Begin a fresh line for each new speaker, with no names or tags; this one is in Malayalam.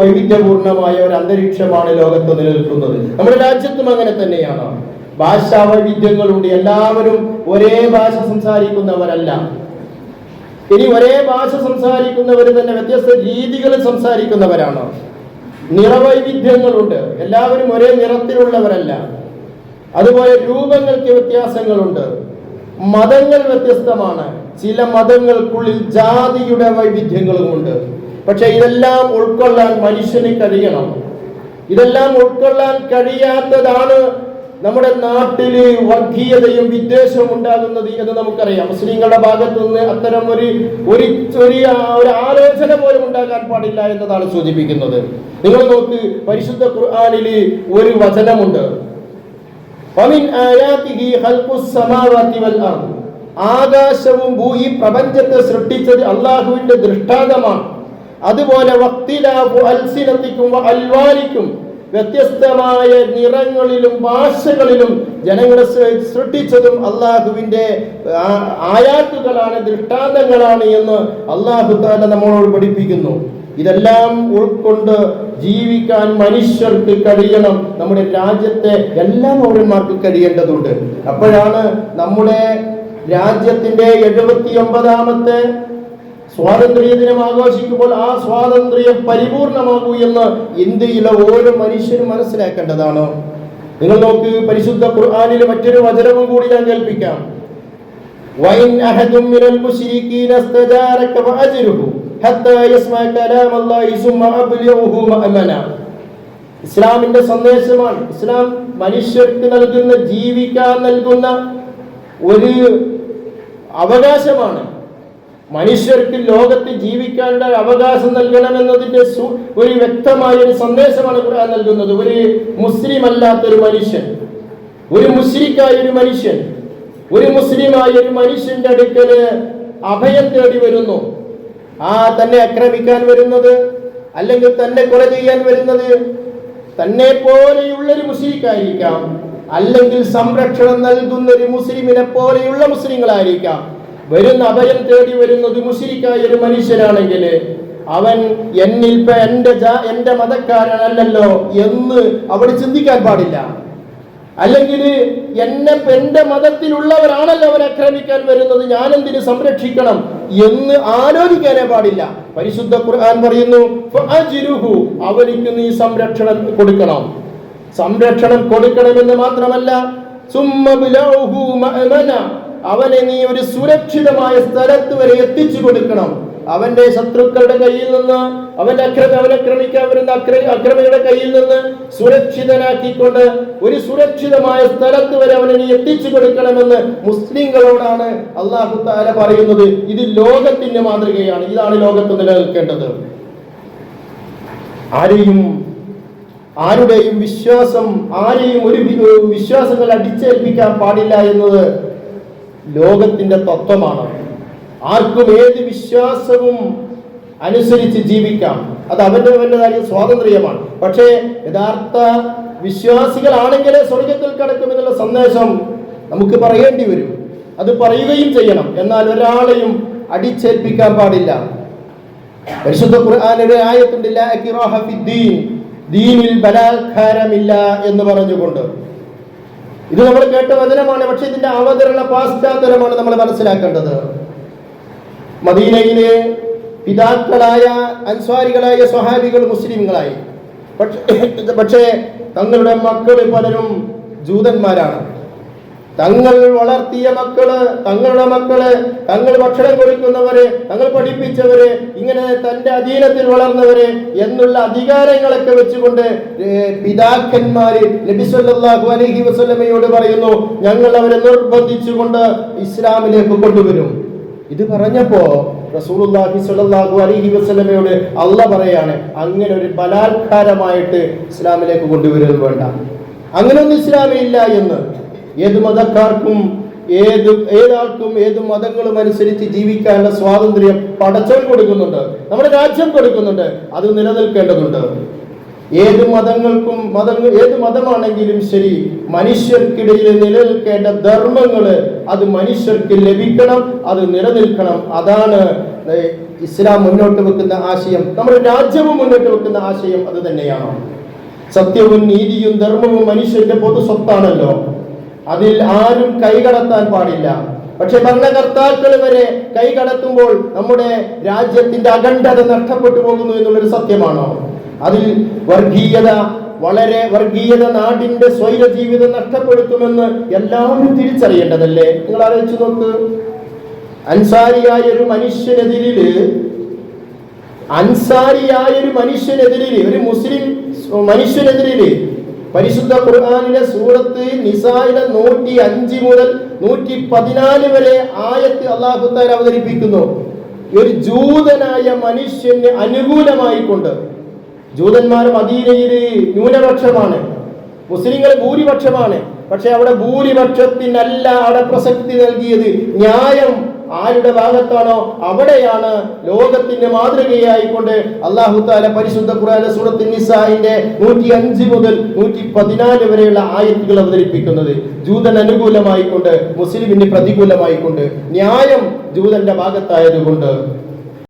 വൈവിധ്യപൂർണമായ ഒരു അന്തരീക്ഷമാണ് ലോകത്ത് നിലനിൽക്കുന്നത്. നമ്മുടെ രാജ്യത്തും അങ്ങനെ തന്നെയാണ്. ഭാഷാ വൈവിധ്യങ്ങളുണ്ട്. എല്ലാവരും ഒരേ ഭാഷ സംസാരിക്കുന്നവരല്ല. ഇനി ഒരേ ഭാഷ സംസാരിക്കുന്നവർ തന്നെ വ്യത്യസ്ത രീതികളിൽ സംസാരിക്കുന്നവരാണ്. നിറവൈവിധ്യങ്ങളുണ്ട്. എല്ലാവരും ഒരേ നിറത്തിലുള്ളവരല്ല. അതുപോലെ രൂപങ്ങൾക്ക് വ്യത്യാസങ്ങളുണ്ട്. മതങ്ങൾ വ്യത്യസ്തമാണ്. ചില മതങ്ങൾക്കുള്ളിൽ ജാതിയുടെ വൈവിധ്യങ്ങളുമുണ്ട്. പക്ഷെ ഇതെല്ലാം ഉൾക്കൊള്ളാൻ മനുഷ്യന് കഴിയണം. ഇതെല്ലാം ഉൾക്കൊള്ളാൻ കഴിയാത്തതാണ് നമ്മുടെ നാട്ടില് വർഗീയതയും വിദ്വേഷവും ഉണ്ടാകുന്നത് എന്ന് നമുക്കറിയാം. മുസ്ലിങ്ങളുടെ ഭാഗത്തു നിന്ന് അത്തരം ഒരു ആലോചന പോലും ഉണ്ടാകാൻ പാടില്ല എന്നതാണ് സൂചിപ്പിക്കുന്നത്. നിങ്ങൾ നോക്ക്, പരിശുദ്ധ ഖുർആനില് ഒരു വചനമുണ്ട്, ആകാശവും ഈ പ്രപഞ്ചത്തെ സൃഷ്ടിച്ചത് അള്ളാഹുവിന്റെ ദൃഷ്ടാന്തമാണ്. അതുപോലെ വഖ്തിലാഫു അൽസിനതികും വഅൽവാനികും, വ്യത്യസ്തമായ നിറങ്ങളിലും ഭാഷകളിലും ജനങ്ങളെ സൃഷ്ടിച്ചതും അള്ളാഹുവിന്റെ ആയാത്തുകളാണ്, ദൃഷ്ടാന്തങ്ങളാണ് എന്ന് അള്ളാഹു തആല നമ്മളോട് പഠിപ്പിക്കുന്നു. ഇതെല്ലാം ഉൾക്കൊണ്ട് ജീവിക്കാൻ മനുഷ്യർക്ക് കഴിയണം. നമ്മുടെ രാജ്യത്തെ എല്ലാ പൗരന്മാർക്കും കഴിയേണ്ടതുണ്ട്. അപ്പോഴാണ് നമ്മുടെ രാജ്യത്തിന്റെ 79ാമത്തെ സ്വാതന്ത്ര്യ ദിനം ആഘോഷിക്കുമ്പോൾ ആ സ്വാതന്ത്ര്യം പരിപൂർണമാകൂ എന്ന് ഇന്ത്യയിലെ ഓരോ മനുഷ്യരും മനസ്സിലാക്കേണ്ടതാണ്. നിങ്ങൾ നോക്ക്, പരിശുദ്ധ ഖുർആനിലെ മറ്റൊരു വചനവും കൂടി ഞാൻ കേൾപ്പിക്കാം. വഇൻ അഹദും മിനൽ മുശ്രികീന ഇസ്തജാറക ഫഅജ്റുഹു ഹത്താ യസ്മഅ കലാമല്ലാഹി സുമ്മ അബ്ലിഗുഹു മഅമന. ഇസ്ലാമിന്റെ സന്ദേശമാണ്. ഇസ്ലാം മനുഷ്യർക്ക് നൽകുന്ന, ജീവിക്കാൻ നൽകുന്ന ഒരു അവകാശമാണ്. മനുഷ്യർക്ക് ലോകത്ത് ജീവിക്കാനുള്ള അവകാശം നൽകണമെന്നതിന്റെ ഒരു വ്യക്തമായ ഒരു സന്ദേശമാണ് ഖുർആൻ നൽകുന്നത്. ഒരു മുസ്ലിം അല്ലാത്തൊരു മനുഷ്യൻ, ഒരു മുശ്രിക്കായ ഒരു മനുഷ്യൻ, ഒരു മുസ്ലിമായ ഒരു മനുഷ്യന്റെ അടുക്കല് അഭയം തേടി വരുന്നു. തന്നെ ആക്രമിക്കാൻ വരുന്നത്, അല്ലെങ്കിൽ തന്നെ കൊല ചെയ്യാൻ വരുന്നത് തന്നെ പോലെയുള്ളൊരു മുശ്രിക്കായിരിക്കാം, അല്ലെങ്കിൽ സംരക്ഷണം നൽകുന്ന ഒരു മുസ്ലിമിനെ പോലെയുള്ള മുസ്ലിങ്ങളായിരിക്കാം. വരുന്ന അഭയം തേടി വരുന്നത് മുശ്രിക്കായ ഒരു മനുഷ്യനാണെങ്കിൽ അവൻ എന്റെ മതക്കാരനല്ലല്ലോ എന്ന് അവിടെ ചിന്തിക്കാൻ പാടില്ല. അല്ലെങ്കിൽ എന്റെ മതത്തിലുള്ളവരാണല്ലോ അവരെ ആക്രമിക്കാൻ വരുന്നത്, ഞാൻ എന്തിനു സംരക്ഷിക്കണം എന്ന് ആലോചിക്കാനേ പാടില്ല. പരിശുദ്ധ ഖുർആൻ പറയുന്നു, ഫഅജ്റുഹു, അവനിക്ക് നീ സംരക്ഷണം കൊടുക്കണം. സംരക്ഷണം കൊടുക്കണമെന്ന് മാത്രമല്ല, സുമ്മ ബിലഉഹു മഅമന, അവനെ നീ ഒരു സുരക്ഷിതമായ സ്ഥലത്ത് വരെ എത്തിച്ചു കൊടുക്കണം. അവന്റെ ശത്രുക്കളുടെ കയ്യിൽ നിന്ന്, അവനെ ആക്രമിക്കാൻ വരുന്ന അക്രമികളുടെ കയ്യിൽ നിന്ന് സുരക്ഷിതനാക്കിക്കൊണ്ട് ഒരു സുരക്ഷിതമായ സ്ഥലത്ത് വരെ അവനെ നീ എത്തിച്ചു കൊടുക്കണമെന്ന് മുസ്ലിങ്ങളോടാണ് അല്ലാഹു തആല പറയുന്നത്. ഇത് ലോകത്തിന്റെ മാതൃകയാണ്. ഇതാണ് ലോകത്ത് നിലനിൽക്കേണ്ടത്. ആരുടെയും വിശ്വാസം, ആരെയും ഒരു വിശ്വാസങ്ങൾ അടിച്ചേൽപ്പിക്കാൻ പാടില്ല എന്നത് ലോകത്തിന്റെ തത്വമാണ്. ആർക്കും ഏത് വിശ്വാസവും അനുസരിച്ച് ജീവിക്കാം. അത് അവൻ്റെതായ സ്വാതന്ത്ര്യമാണ്. പക്ഷേ യഥാർത്ഥ വിശ്വാസികളാണെങ്കിലേ സ്വർഗത്തിൽ കടക്കുമെന്നുള്ള സന്ദേശം നമുക്ക് പറയേണ്ടി വരും. അത് പറയുകയും ചെയ്യണം. എന്നാൽ ഒരാളെയും അടിച്ചേൽപ്പിക്കാൻ പാടില്ല. പരിശുദ്ധ ഖുർആനിലെ ആയത്തുണ്ട്, ലാ ഇക്റാഹ ഫിദ്ദീൻ, ദീനിൽ ബലാത്കാരമില്ല എന്ന് പറഞ്ഞുകൊണ്ട്. ഇത് നമ്മൾ കേട്ട വചനമാണ്. പക്ഷെ ഇതിന്റെ അവതരണ പാശ്ചാത്തലമാണ് നമ്മൾ മനസ്സിലാക്കേണ്ടത്. മദീനയിലെ പിതാക്കളായ അൻസ്വാരികളായ സ്വഹാബികൾ മുസ്ലിങ്ങളായി. പക്ഷേ തങ്ങളുടെ മക്കൾ പലരും ജൂതന്മാരാണ്. തങ്ങൾ വളർത്തിയ മക്കള്, തങ്ങളുടെ മക്കള്, തങ്ങൾ ഭക്ഷണം കൊടുക്കുന്നവര്, തങ്ങൾ പഠിപ്പിച്ചവര്, ഇങ്ങനെ തന്റെ അധീനത്തിൽ വളർന്നവര് എന്നുള്ള അധികാരങ്ങളൊക്കെ വെച്ചുകൊണ്ട് പിതാക്കന്മാര് നബി സല്ലല്ലാഹു അലൈഹി വസല്ലമയോട് പറയുന്നു, ഞങ്ങൾ അവരെ നിർബന്ധിച്ചുകൊണ്ട് ഇസ്ലാമിലേക്ക് കൊണ്ടുവരും. ഇത് പറഞ്ഞപ്പോ റസൂലുള്ളാഹി സ്വല്ലല്ലാഹു അലൈഹി വസല്ലമയോട് അല്ലാഹ് പറയാണ്, അങ്ങനെ ഒരു ബലാത്കാരമായിട്ട് ഇസ്ലാമിലേക്ക് കൊണ്ടുവരുന്നത് വേണ്ട. അങ്ങനെയൊന്നും ഇസ്ലാമില്ല എന്ന്. ഏത് മതക്കാർക്കും ഏതാൾക്കും ഏത് മതങ്ങളും അനുസരിച്ച് ജീവിക്കാനുള്ള സ്വാതന്ത്ര്യം പടച്ചവൻ കൊടുക്കുന്നുണ്ട്, നമ്മുടെ രാജ്യം കൊടുക്കുന്നുണ്ട്. അത് നിലനിൽക്കേണ്ടതുണ്ട്. ഏത് മതമാണെങ്കിലും ശരി, മനുഷ്യർക്കിടയിൽ നിലനിൽക്കേണ്ട ധർമ്മങ്ങള് അത് മനുഷ്യർക്ക് ലഭിക്കണം, അത് നിലനിൽക്കണം. അതാണ് ഇസ്ലാം മുന്നോട്ട് വെക്കുന്ന ആശയം, നമ്മുടെ രാജ്യവും മുന്നോട്ട് വെക്കുന്ന ആശയം അത് തന്നെയാണ്. സത്യവും നീതിയും ധർമ്മവും മനുഷ്യന്റെ പൊതു സ്വത്താണല്ലോ. അതിൽ ആരും കൈകടത്താൻ പാടില്ല. പക്ഷെ ഭരണകർത്താക്കൾ വരെ കൈകടത്തുമ്പോൾ നമ്മുടെ രാജ്യത്തിന്റെ അഖണ്ഡത നഷ്ടപ്പെട്ടു പോകുന്നു എന്നുള്ളൊരു സത്യമാണോ? അതിൽ വർഗീയത നാടിന്റെ സ്വൈര ജീവിതം നഷ്ടപ്പെടുത്തുമെന്ന് എല്ലാവരും തിരിച്ചറിയേണ്ടതല്ലേ? നിങ്ങൾ ആലോചിച്ചു നോക്ക്. അൻസാരിയായ ഒരു മനുഷ്യനെതിരിൽ ഒരു മുസ്ലിം മനുഷ്യനെതിരിൽ പരിശുദ്ധ ഖുർആനിലെ സൂറത്ത് നിസായിലെ 105 മുതൽ 114 വരെ ആയത്ത് അല്ലാഹു തആല അവതരിപ്പിക്കുന്നു. ഒരു ജൂതനായ മനുഷ്യന് അനുകൂലമായിക്കൊണ്ട്. ജൂതന്മാർ മദീനയിൽ ന്യൂനപക്ഷമാണ്, മുസ്ലിങ്ങൾ ഭൂരിപക്ഷമാണ്. പക്ഷെ അവിടെ ഭൂരിപക്ഷത്തിനല്ല അവിടെ പ്രസക്തി നൽകിയത്. ന്യായം ആരുടെ ഭാഗത്താണോ അവിടെയാണ് ലോകത്തിന്റെ മാതൃകയായിക്കൊണ്ട് അല്ലാഹു തആല പരിശുദ്ധ ഖുർആനിലെ സൂറത്തുൻ നിസാഇന്റെ 105 മുതൽ 114 വരെയുള്ള ആയത്തുകൾ അവതരിപ്പിക്കുന്നത്. ജൂതൻ അനുകൂലമായിക്കൊണ്ട്, മുസ്ലിമിന് പ്രതികൂലമായിക്കൊണ്ട്, ന്യായം ജൂതന്റെ ഭാഗത്തായതുകൊണ്ട്.